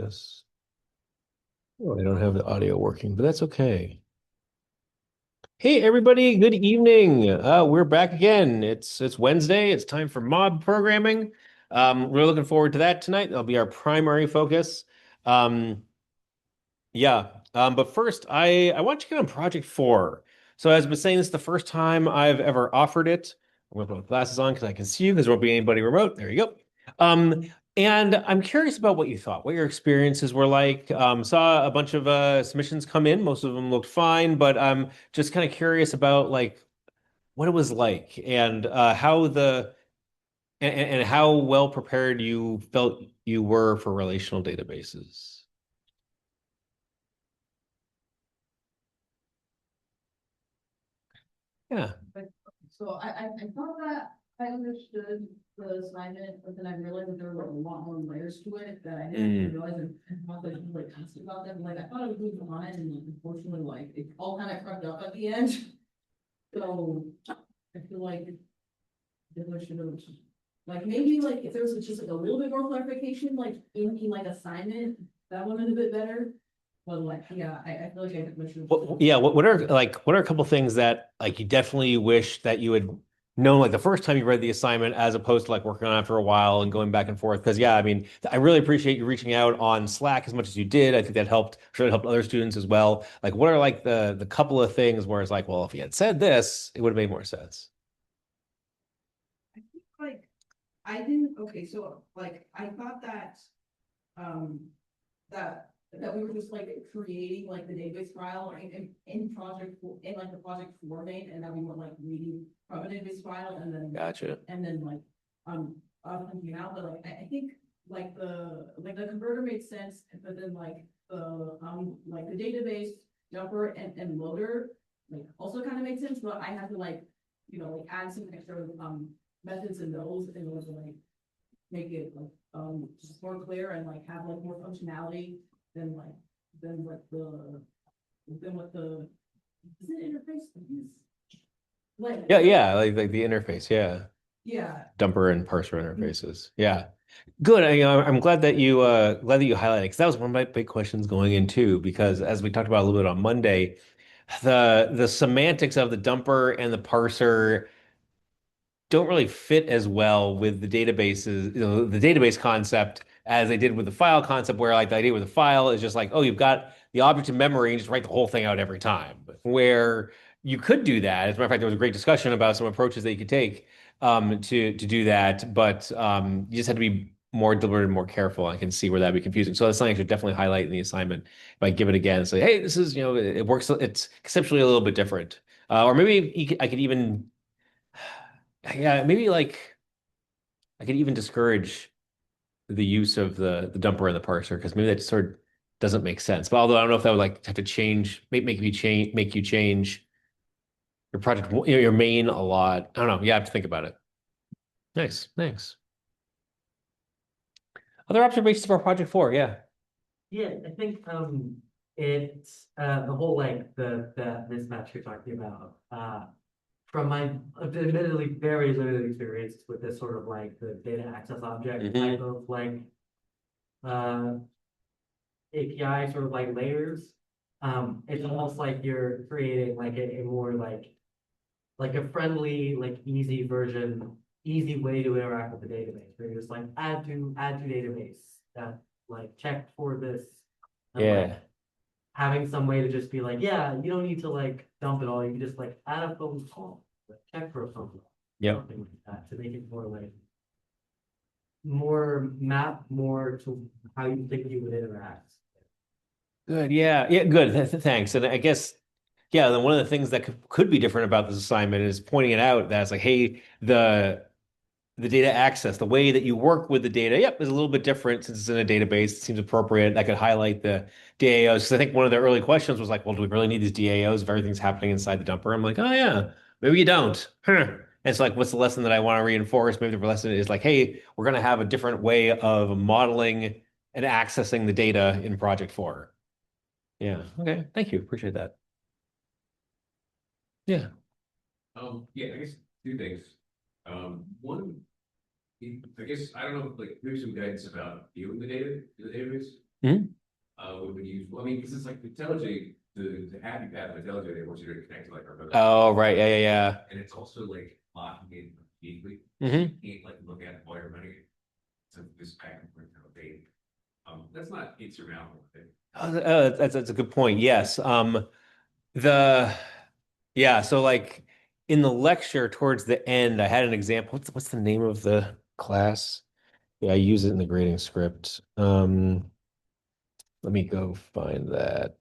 this. Oh, I don't have the audio working, but that's okay. Hey everybody, good evening. We're back again. It's Wednesday. It's time for mob programming. We're looking forward to that tonight. That'll be our primary focus. Um, yeah. But first, I want to get on Project 4. So as I've been saying, this is the first time I've ever offered it. I'm gonna put my glasses on because I can see you because there won't be anybody remote. There you go. Um, and I'm curious about what you thought, what your experiences were like. Saw a bunch of submissions come in. Most of them looked fine, but I'm just kind of curious about like what it was like and how and how well prepared you felt you were for relational databases. Yeah. So I thought that I understood the assignment, but then I realized that there were a lot more layers to it that I didn't Mm. realize and thought that you like asked about them. Like I thought it was really fine and like, unfortunately like it all kind of crept up at the end. So I feel like there should have like maybe like if there was just like a little bit more clarification like in the like assignment, that would have been a bit better. But like yeah, I feel like I should Yeah, what are a couple things that like you definitely wish that you had known like the first time you read the assignment as opposed to like working on it for a while and going back and forth? Because yeah, I mean, I really appreciate you reaching out on Slack as much as you did. I think that helped, sure it helped other students as well. Like what are like the couple of things where it's like, well, if you had said this, it would have made more sense. like I didn't, okay, so like I thought that um that we were just like creating like the database file in in like the project format and that we were like reading from a database file Gotcha. and then like thinking out, but like I think like the converter made sense, but then like the database jumper and loader like also kind of made sense, but I had to like like add some extra methods in those in order to like make it like just more clear and like have like more functionality than like than what the than what the is it interface like Yeah, yeah, like the interface, yeah. yeah. Dumper and parser interfaces. Yeah. Good. I'm glad that you highlighted because that was one of my big questions going in too, because as we talked about a little bit on Monday, the semantics of the dumper and the parser don't really fit as well with the databases, the database concept as they did with the file concept, where like the idea with the file is just like, oh, you've got the object in memory and just write the whole thing out every time. Where you could do that. As a matter of fact, there was a great discussion about some approaches that you could take to do that, but you just had to be more deliberate and more careful. I can see where that'd be confusing. So that's something I should definitely highlight in the assignment. If I give it again and say, hey, this is, it works, it's conceptually a little bit different. Or maybe I could even yeah, maybe like I could even discourage the use of the dumper and the parser because maybe that sort of doesn't make sense. But although I don't know if that would like have to change, make you change your project, your main a lot. I don't know. You have to think about it. Nice, thanks. Other observations for project 4, yeah. Yeah, I think it's the whole like the mismatch you're talking about. From my admittedly very limited experience with this sort of like the data access object type Hmm. of like uh API sort of like layers. It's almost like you're creating like a more like a friendly, like easy version, easy way to interact with the database. Where you're just like add to database that like check for this and like Yeah. having some way to just be like, yeah, you don't need to like dump it all. You can just like add a phone call, like check for a phone call, Yep. something like that to make it more like more map more to how you think you would interact. Good. Yeah. Yeah. Good. Thanks. And I guess, yeah, then one of the things that could be different about this assignment is pointing it out that it's like, hey, the data access, the way that you work with the data, yep, is a little bit different since it's in a database. It seems appropriate. I could highlight the DAOs because I think one of the early questions was like, well, do we really need these DAOs if everything's happening inside the dumper? I'm like, oh yeah, maybe you don't. Huh. And it's like, what's the lesson that I want to reinforce? Maybe the lesson is like, hey, we're going to have a different way of modeling and accessing the data in Project 4. Yeah. Okay. Thank you. Appreciate that. Yeah. Yeah, I guess two things. One, I guess I don't know, like maybe some guidance about viewing the data in the database. Mhm. Would we use, well, I mean, because it's like the IntelliJ, the app you have with IntelliJ, they want you to connect to like our other Oh, apps. right. Yeah, And it's also like locking in immediately. yeah, So yeah. you can't like look at it while you're running it. So this back and forth kind of thing. That's not insurmountable, I think. That's a good point. Yes. The yeah, so like in the lecture towards the end, I had an example. What's the name of the class? Yeah, I use it in the grading script. Let me go find that.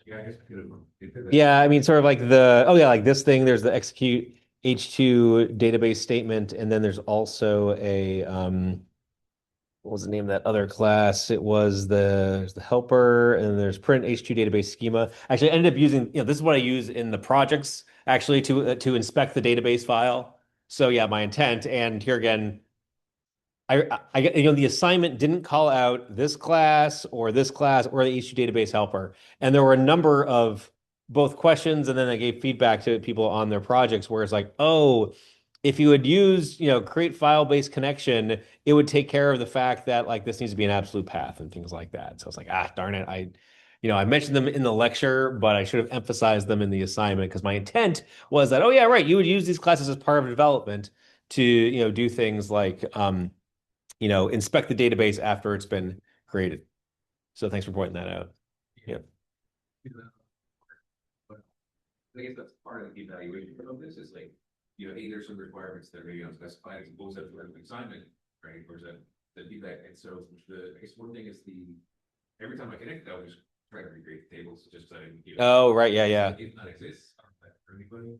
Yeah, I guess we could have did that. Yeah, I mean, sort of like oh yeah, like this thing, there's the execute H2 database statement, and then there's also a what was the name of that other class? It was there's the helper, and there's print H2 database schema. Actually, I ended up using, this is what I use in the projects actually to inspect the database file. So yeah, my intent, and here again, the assignment didn't call out this class or the H2 database helper. And there were a number of both questions, and then I gave feedback to people on their projects where it's like, oh, if you had used, create file-based connection, it would take care of the fact that like this needs to be an absolute path and things like that. So I was like, darn it. I mentioned them in the lecture, but I should have emphasized them in the assignment because my intent was that, oh yeah, right, you would use these classes as part of development to, do things like, inspect the database after it's been created. So thanks for pointing that out. Yeah. But I guess that's part of the evaluation of this is like, hey, there's some requirements that are maybe unspecified as opposed to an assignment, right? Or is that the feedback? And so I guess one thing is every time I connect, I would just try to recreate the tables just so I didn't, Oh, right. Yeah, yeah. if not exists, for anybody.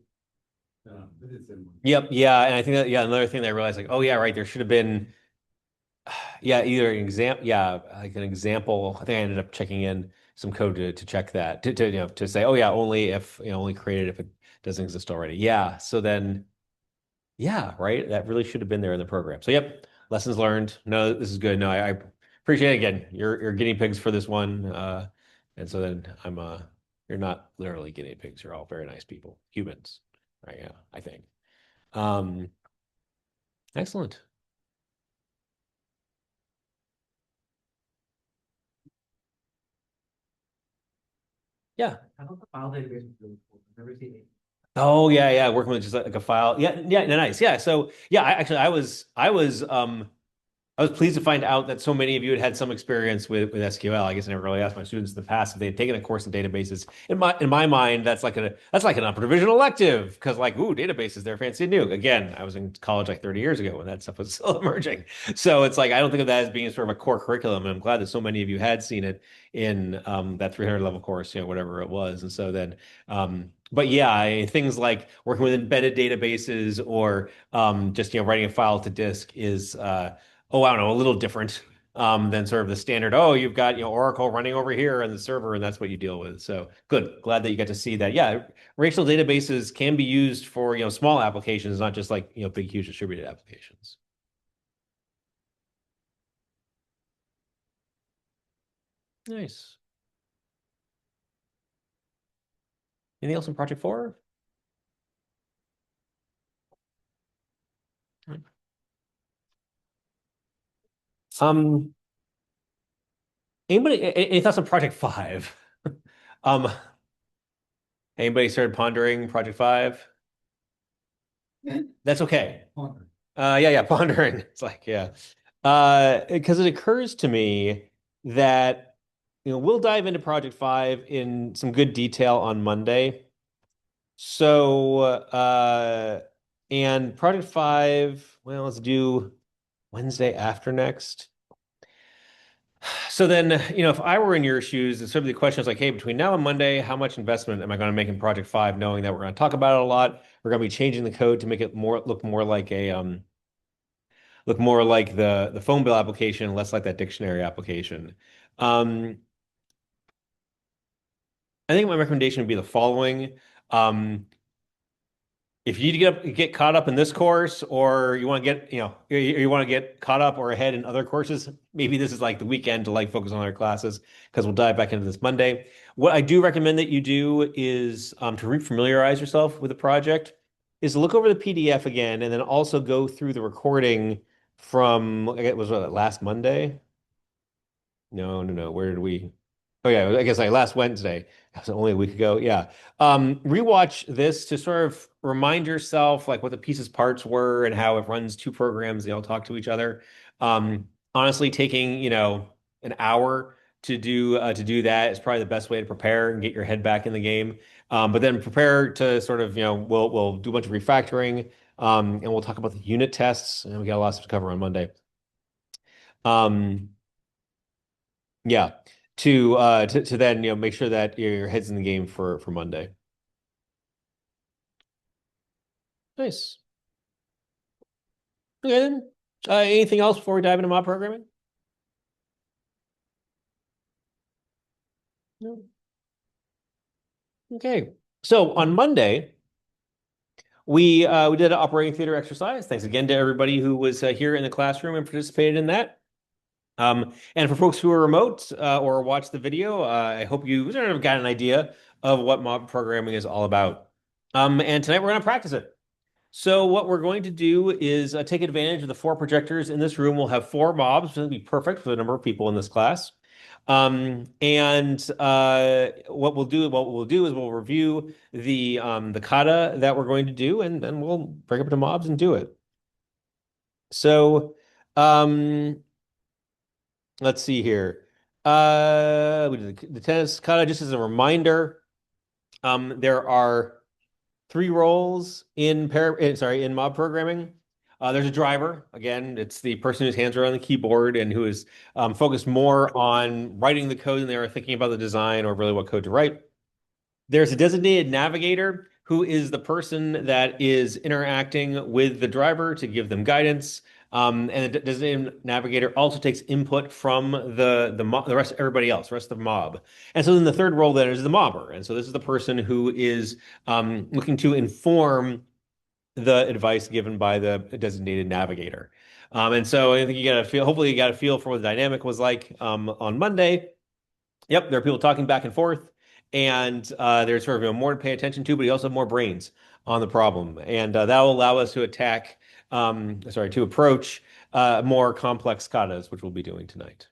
But it's in. Yep. Yeah. And I think that, yeah, another thing that I realized, like, oh, yeah, right. There should have been, yeah, either an example, yeah, like an example. I think I ended up checking in some code to check that, to say, oh, yeah, only if, only created if it doesn't exist already. Yeah. So then, yeah, right. That really should have been there in the program. So, yep, lessons learned. No, this is good. No, I appreciate it again. You're guinea pigs for this one. And so then you're not literally guinea pigs. You're all very nice people, humans, right? Yeah, I think. Um, excellent. Yeah. I thought the file database was really cool. I've never seen it. Oh yeah, yeah. Working with just like a file. Yeah, yeah, nice. Yeah. So yeah, I was pleased to find out that so many of you had some experience with SQL. I guess I never really asked my students in the past if they had taken a course in databases. In my mind, that's like an upper division elective because like, ooh, databases, they're fancy and new. Again, I was in college like 30 years ago when that stuff was still emerging. So it's like I don't think of that as being sort of a core curriculum. And I'm glad that so many of you had seen it in that 300 level course, whatever it was. And so then, but yeah, things like working with embedded databases or just writing a file to disk is oh, I don't know, a little different than sort of the standard. Oh, you've got Oracle running over here and the server, and that's what you deal with. So good, glad that you get to see that. Yeah, relational databases can be used for small applications, not just like big, huge distributed applications. Nice. Anything else in Project 4? Um, any thoughts on Project 5? Um, anybody started pondering Project 5? That's okay. Yeah, pondering. It's like, yeah. Because it occurs to me that we'll dive into Project 5 in some good detail on Monday. So and Project 5, well, let's do Wednesday after next. So then, if I were in your shoes, and sort of the question is like, hey, between now and Monday, how much investment am I going to make in Project 5, knowing that we're going to talk about it a lot? We're going to be changing the code to make it look more like the phone bill application, less like that dictionary application. Um, I think my recommendation would be the following. Um, if you need to get caught up in this course, or you want to get, you want to get caught up or ahead in other courses, maybe this is like the weekend to like focus on other classes because we'll dive back into this Monday. What I do recommend that you do is to refamiliarize yourself with the project, is to look over the PDF again and then also go through the recording from, like, it was last Monday. No, no, no. Where did we? Oh yeah, I guess like last Wednesday. That was only a week ago. Yeah. Rewatch this to sort of remind yourself like what the pieces parts were and how it runs two programs. They all talk to each other. Honestly, taking, an hour to do that is probably the best way to prepare and get your head back in the game. But then prepare to sort of, we'll do a bunch of refactoring, and we'll talk about the unit tests, and we got a lot of stuff to cover on Monday. Um, yeah, to then make sure that your head's in the game for Monday. Nice. Okay then. Anything else before we dive into mob programming? No. Okay. So on Monday, we did an operating theater exercise. Thanks again to everybody who was here in the classroom and participated in that. And for folks who are remote or watch the video, I hope you sort of got an idea of what mob programming is all about. And tonight we're going to practice it. So what we're going to do is take advantage of the four projectors in this room. We'll have four mobs, which will be perfect for the number of people in this class. And what we'll do is we'll review the kata that we're going to do, and then we'll break up into mobs and do it. So um, let's see here. We did the tennis kata just as a reminder. There are three roles in mob programming. There's a driver. Again, it's the person whose hands are on the keyboard and who is focused more on writing the code than they are thinking about the design or really what code to write. There's a designated navigator who is the person that is interacting with the driver to give them guidance. And the designated navigator also takes input from the rest everybody else, the rest of the mob. And so then the third role then is the mobber. And so this is the person who is looking to inform the advice given by the designated navigator. And so I think hopefully you got a feel for what the dynamic was like on Monday. Yep, there are people talking back and forth, and there's sort of more to pay attention to, but you also have more brains on the problem, and that will allow us to to approach more complex katas, which we'll be doing tonight.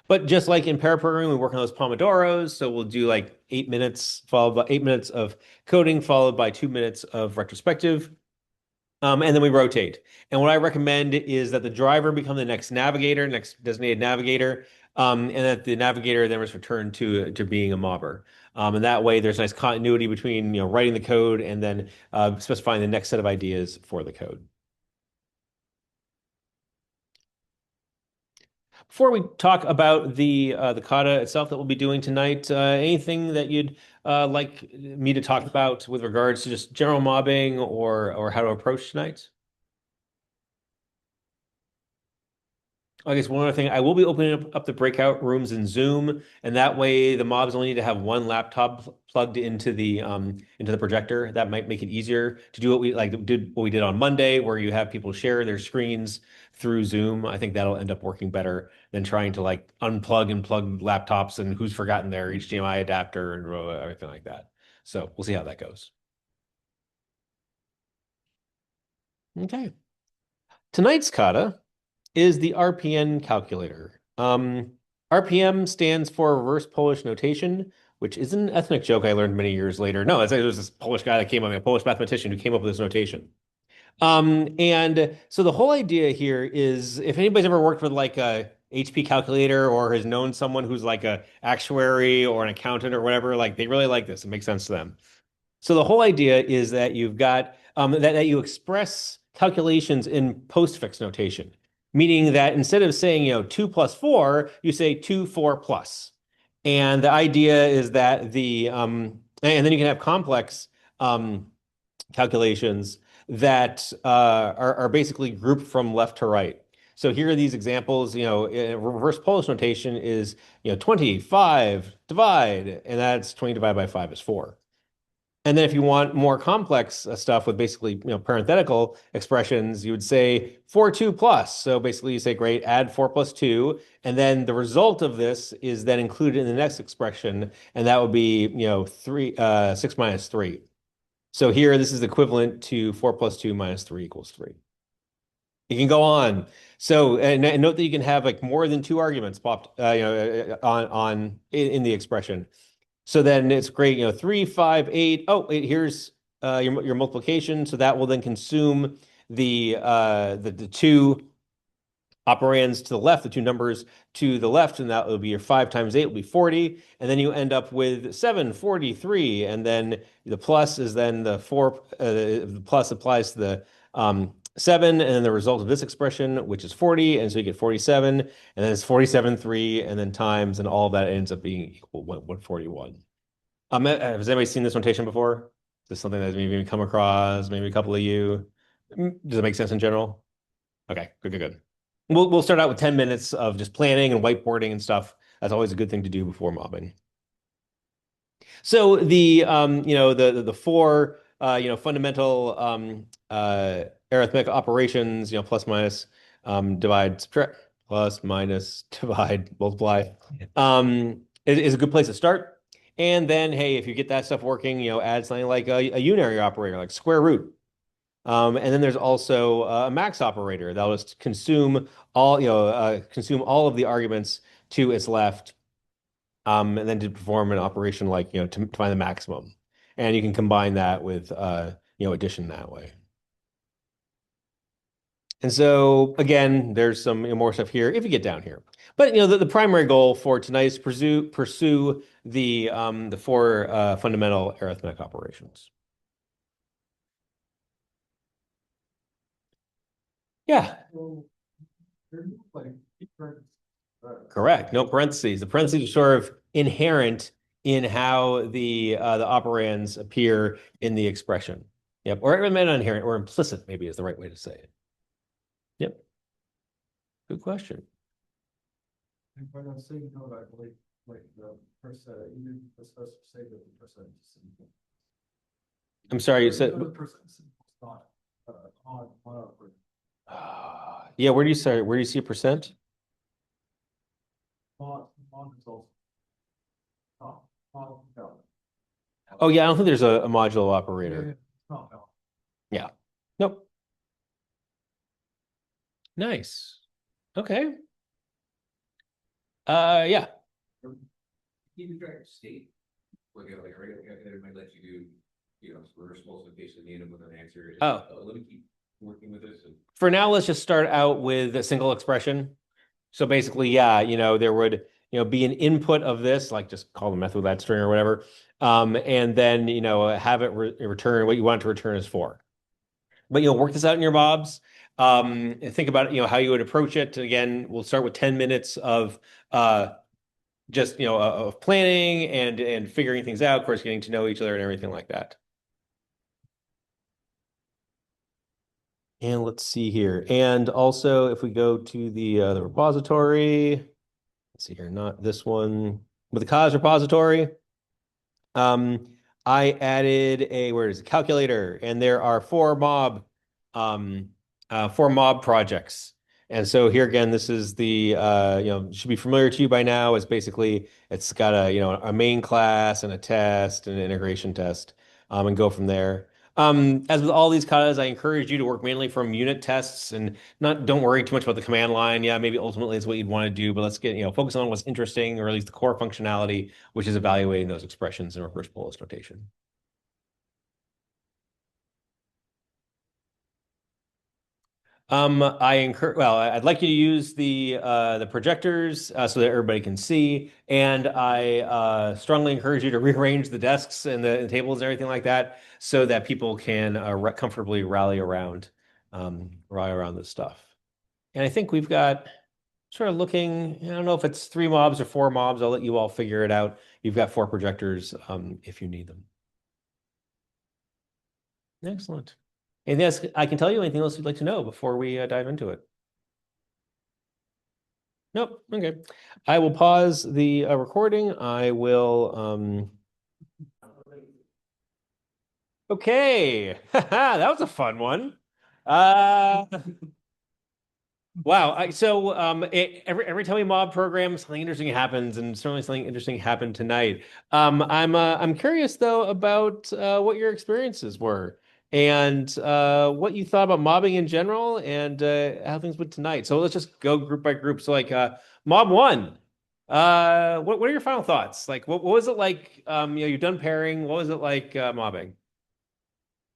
But just like in pair programming, we work on those pomodoros, so we'll do like 8 minutes, followed by 8 minutes of coding, followed by 2 minutes of retrospective. And then we rotate. And what I recommend is that the driver become the next navigator, next designated navigator, and that the navigator then is returned to being a mobber. And that way, there's nice continuity between writing the code and then specifying the next set of ideas for the code. Before we talk about the kata itself that we'll be doing tonight, anything that you'd like me to talk about with regards to just general mobbing or how to approach tonight? I guess one other thing, I will be opening up the breakout rooms in Zoom, and that way the mobs only need to have one laptop plugged into the projector. That might make it easier to do what we did on Monday, where you have people share their screens through Zoom. I think that'll end up working better than trying to like unplug and plug laptops and who's forgotten their HDMI adapter and everything like that. So we'll see how that goes. Okay. Tonight's kata is the RPN calculator. RPM stands for reverse Polish notation, which is an ethnic joke I learned many years later. No, it was this Polish guy that came up, a Polish mathematician who came up with this notation. And so the whole idea here is if anybody's ever worked with like a HP calculator or has known someone who's like a actuary or an accountant or whatever, like they really like this. It makes sense to them. So the whole idea is that you've got that you express calculations in postfix notation, meaning that instead of saying 2 plus 4, you say 2 4 plus. And the idea is that and then you can have complex calculations that are basically grouped from left to right. So here are these examples. Reverse Polish notation is 25 divide, and that's 20 divided by 5 is 4. And then if you want more complex stuff with basically, parenthetical expressions, you would say 4 2 plus. So basically you say, great, add 4 plus 2. And then the result of this is then included in the next expression. And that would be, 6 minus 3. So here, this is equivalent to 4 plus 2 minus 3 equals 3. You can go on. So, and note that you can have like more than two arguments popped, on in the expression. So then it's great, 3, 5, 8. Oh, here's your multiplication. So that will then consume the two operands to the left, the two numbers to the left, and that will be your 5 times 8 will be 40. And then you end up with 743. And then the plus is then the 4, the plus applies to the 7, and then the result of this expression, which is 40. And so you get 47, and then it's 47, 3, and then times, and all of that ends up being equal 141. Has anybody seen this notation before? Is this something that maybe come across, maybe a couple of you? Does it make sense in general? Okay, good, good, good. We'll start out with 10 minutes of just planning and whiteboarding and stuff. That's always a good thing to do before mobbing. So the four fundamental arithmetic operations, plus minus, divide, subtract, plus minus, divide, multiply, is a good place to start. And then, hey, if you get that stuff working, add something like a unary operator, like square root. And then there's also a max operator that'll just consume all of the arguments to its left, and then to perform an operation like, to find the maximum. And you can combine that with, addition that way. And so again, there's some more stuff here if you get down here. But the primary goal for tonight is to pursue the four fundamental arithmetic operations. Yeah, correct. No parentheses. The parentheses are sort of inherent in how the operands appear in the expression. Yep. Or not inherent, or implicit, maybe is the right way to say it. Yep. Good question. When I say note, I believe like the percent, you were supposed to say that the percent is simple. I'm sorry, you said. The percent is not on operator. Yeah, where do you see a percent? On is also. On, no. Oh yeah, I don't think there's a modulo operator. It's not, no. Yeah. Nope. Nice. Okay. Yeah. Keep track of state. Like, it might let you do, reverse multiplication at the end with an answer. Oh. Let me keep working with this. For now, let's just start out with a single expression. So basically, yeah, there would, be an input of this, like just call the method with that string or whatever. And then, have it return what you want to return is 4. But work this out in your mobs. And think about, how you would approach it. Again, we'll start with 10 minutes of just, of planning and figuring things out, of course, getting to know each other and everything like that. And let's see here. And also, if we go to the repository, let's see here, not this one, but the cause repository, I added where is it, calculator, and there are 4 mob projects. And so here again, this is the should be familiar to you by now. It's got a main class and a test and an integration test, and go from there. As with all these katas, I encourage you to work mainly from unit tests and don't worry too much about the command line. Yeah, maybe ultimately it's what you'd want to do, but let's focus on what's interesting, or at least the core functionality, which is evaluating those expressions in reverse Polish notation. I'd like you to use the projectors so that everybody can see, and I strongly encourage you to rearrange the desks and the tables and everything like that so that people can comfortably rally around this stuff. And I think we've got sort of looking, I don't know if it's 3 mobs or 4 mobs. I'll let you all figure it out. You've got 4 projectors if you need them. Excellent. Anything else I can tell you? Anything else you'd like to know before we dive into it? Nope. Okay. I will pause the recording. I will. Okay. That was a fun one. Wow. Every time we mob program, something interesting happens, and certainly something interesting happened tonight. I'm curious though about what your experiences were. and what you thought about mobbing in general and how things went tonight. So let's just go group by group. So like mob one. What are your final thoughts? Like what was it like? You've done pairing. What was it like mobbing?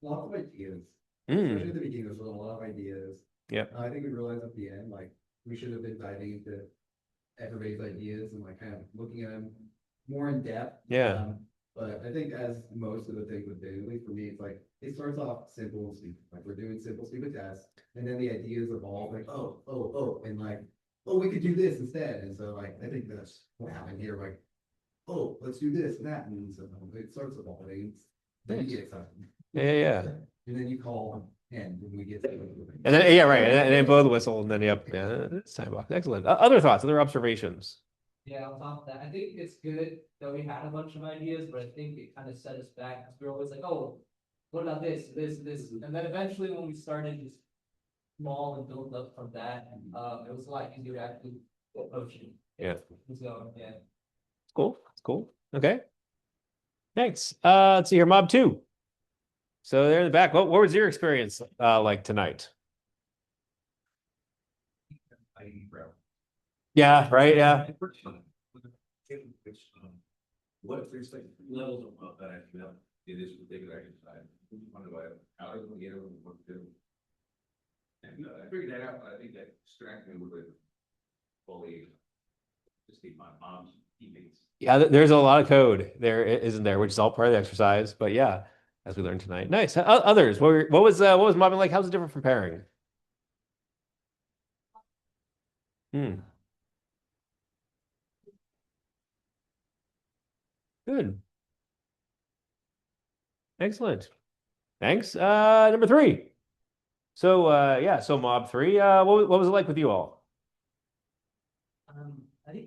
A lot of ideas, especially Mm, at the beginning, there's a lot of ideas. yeah. I think we realized at the end, like, we should have been diving into everybody's ideas and like kind of looking at them more in depth. Yeah. But I think as most of the things with do, at least for me, it's like, it starts off simple and stupid, like we're doing simple, stupid tests, and then the ideas evolve, like, and like, oh, we could do this instead, and so like, I think that's what happened here, like, oh, let's do this and that, and so it starts evolving, then you Nice. get excited. Yeah, yeah, yeah. And then you call and when we get to And then yeah, right. And then blow the whistle, and then yep, yeah, it's time box. Excellent. Other thoughts, other observations. Yeah, on top of that, I think it's good that we had a bunch of ideas, but I think it kind of set us back because we were always like, oh, what about this? And then eventually when we started just small and build up from that, it was a lot easier to actually approach it. Yeah. So, yeah. Cool. Cool. Okay. Thanks. Let's see here, Mob 2. So they're in the back. What was your experience like tonight? Yeah, right. Yeah. What if there's like levels of that I feel it is what they could actually decide. Wonder why how are we get over what to do. And I figured that out, but I think that distracted me a little bit. Fully just keep my mom's teammates. Yeah, there's a lot of code there, isn't there, which is all part of the exercise. But yeah, as we learned tonight. Nice. Others, what was mobbing like? How's it different from pairing? Hmm. Good. Excellent. Thanks. Number 3. So yeah, so Mob 3. What was it like with you all? I think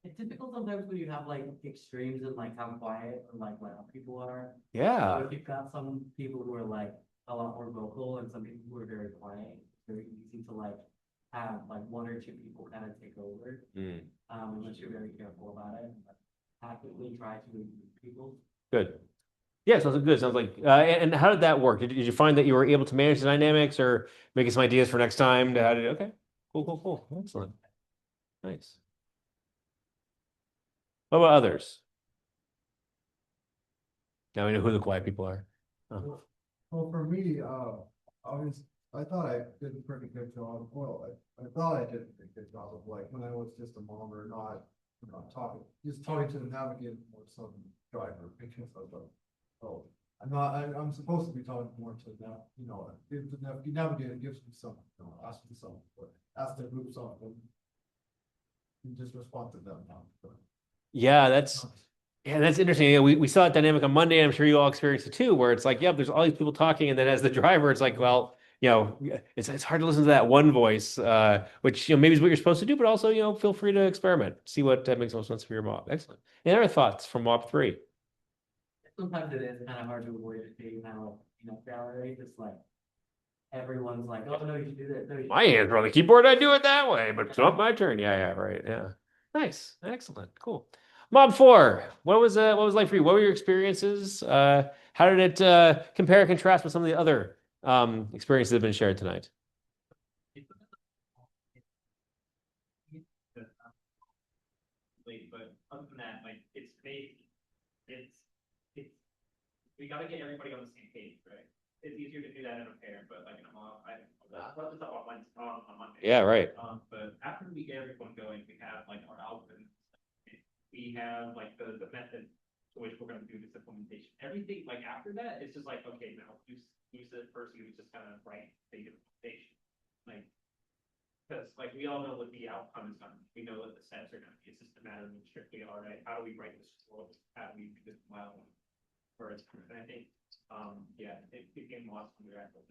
it's difficult sometimes when you have like extremes in like how quiet or like loud people are. So Yeah. if you've got some people who are like a lot more vocal and some people who are very quiet, it's very easy to like have like one or two people kind of take over. Hmm. Unless you're very careful about it. But actively try to include people. Good. Yeah, sounds good. Sounds like. And how did that work? Did you find that you were able to manage the dynamics or making some ideas for next time? To how did okay. Cool, cool, cool. Excellent. Nice. What about others? Now we know who the quiet people are. Oh. Well, for me, I thought I did a pretty good job. Well, I thought I did a pretty good job of like when I was just a mom or not, just talking to the navigator or some driver because I was like, oh, I'm supposed to be talking more to them, if the navigator gives me something, ask me something, but ask the group something. You just respond to them now. Yeah, that's interesting. Yeah, we saw that dynamic on Monday. I'm sure you all experienced it too, where it's like, yeah, there's all these people talking, and then as the driver, it's like, well, it's hard to listen to that one voice, which maybe is what you're supposed to do, but also feel free to experiment, see what makes most sense for your mob. Excellent. Any other thoughts from Mob 3? Sometimes it is kind of hard to avoid it being kind of salary. It's like everyone's like, oh no, you should do that. No, you My hands are on the keyboard. I do it that way, but it's not my turn. Yeah, yeah, right. Yeah. Nice. Excellent. Cool. Mob 4. What was it like for you? What were your experiences? How did it compare and contrast with some of the other experiences that have been shared tonight? But other than that, like it's based, it's we got to get everybody on the same page, right? It's easier to do that in a pair, but like in a mob, I brought this up on Monday. Yeah, right. But after we get everyone going, we have like our algorithm. We have like the method to which we're going to do this implementation. Everything like after that, it's just like okay, now use the person who's just kind of write the implementation, like. Because like we all know what the outcome is going to be. We know what the steps are going to be. It's just a matter of strictly, all right, how do we write this rule? How do we do this well for us? And I think, yeah, it became lost when we were at the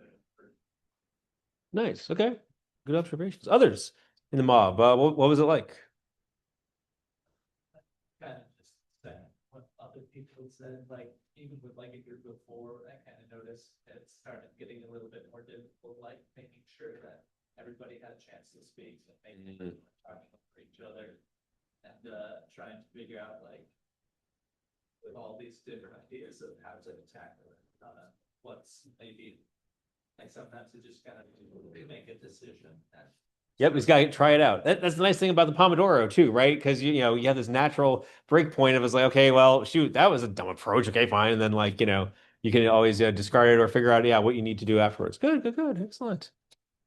Nice. Okay. Good observations. Others in the mob. What was it like? Kind of just said what other people said, like even with like a group of 4, I kind of noticed it started getting a little bit more difficult, like making sure that everybody had a chance to speak, so making sure we're talking over each other and trying to figure out like with all these different ideas of how to tackle it. what's maybe, like sometimes you just gotta make a decision. Yep, he's got to try it out. That's the nice thing about the Pomodoro too, right? Because you have this natural break point of it's like, okay, well, shoot, that was a dumb approach. Okay, fine, and then like you can always discard it or figure out what you need to do afterwards. Good, good, good, excellent,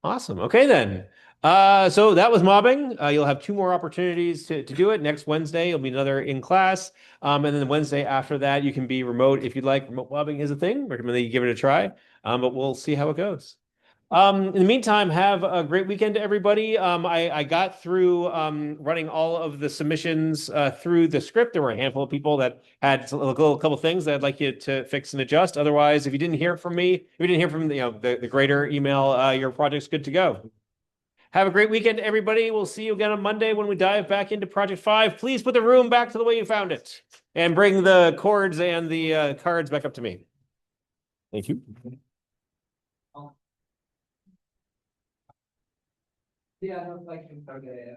awesome. Okay then. So that was mobbing. You'll have two more opportunities to do it. Next Wednesday, you'll be another in class. And then the Wednesday after that, you can be remote if you'd like. Remote mobbing is a thing. Recommend that you give it a try. But we'll see how it goes. In the meantime, have a great weekend, everybody. I got through running all of the submissions through the script. There were a handful of people that had a couple things that I'd like you to fix and adjust. Otherwise, if you didn't hear from me, if you didn't hear from the greater email, your project's good to go. Have a great weekend, everybody. We'll see you again on Monday when we dive back into Project 5. Please put the room back to the way you found it, and bring the cords and the cards back up to me. Thank you. Yeah, I don't like him. Okay.